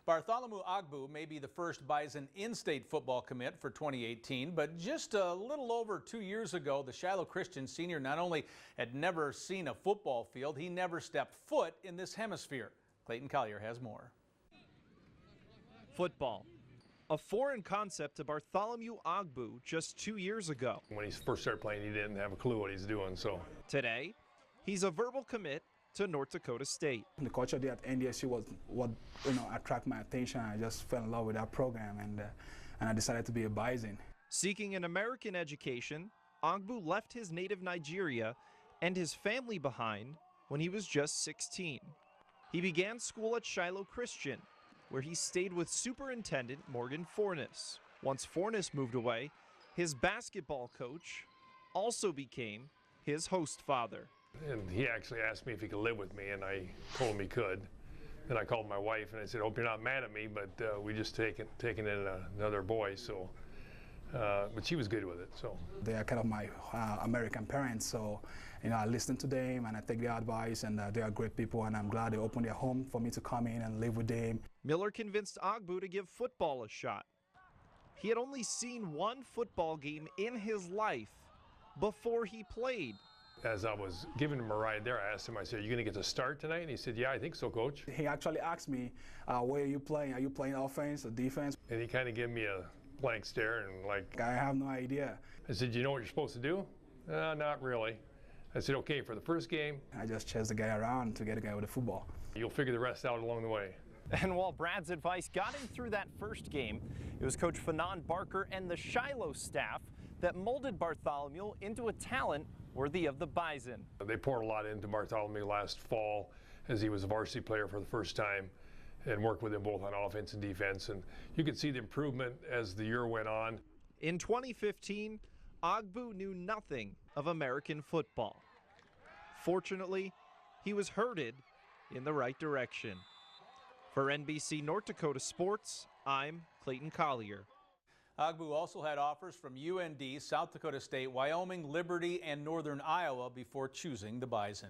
Bartholomew Ogbu may be the first Bison in-state football commit for 2018, but just a little over 2 years ago, the Shiloh Christian senior not only had never seen a football field, he never stepped foot in this hemisphere. Clayton Collier has more. Football, a foreign concept to Bartholomew Ogbu just 2 years ago. When he first started playing, he didn't have a clue what he's doing. So today, he's a verbal commit to North Dakota State. The culture there at NDSU was what attracted my attention. I just fell in love with that program, and I decided to be a Bison. Seeking an American education, Ogbu left his native Nigeria and his family behind when he was just 16. He began school at Shiloh Christian, where he stayed with Superintendent Morgan Fornes. Once Fornes moved away, his basketball coach also became his host father. and he actually asked me if he could live with me, and I told him he could. Then I called my wife and I said, "Hope you're not mad at me, but we just taken in another boy." So, but she was good with it. So they are kind of my American parents. So, I listen to them and I take their advice, and they are great people. And I'm glad they opened their home for me to come in and live with them. Miller convinced Ogbu to give football a shot. He had only seen one football game in his life before he played. as I was giving him a ride there, I asked him, I said, "Are you going to get to start tonight?" And he said, "Yeah, I think so, Coach." He actually asked me, where are you playing? Are you playing offense or defense? And he kind of gave me a blank stare and like, I have no idea. I said, "You know what you're supposed to do?" Not really. I said, "Okay, for the first game." I just chased the guy around to get a guy with the football. You'll figure the rest out along the way. And while Brad's advice got him through that first game, it was Coach Fanon Barker and the Shiloh staff that molded Bartholomew into a talent worthy of the Bison. They poured a lot into Bartholomew last fall as he was a varsity player for the first time, and worked with him both on offense and defense. And you could see the improvement as the year went on. In 2015, Ogbu knew nothing of American football. Fortunately, he was herded in the right direction. For NBC North Dakota Sports, I'm Clayton Collier. Ogbu also had offers from UND, South Dakota State, Wyoming, Liberty, and Northern Iowa before choosing the Bison.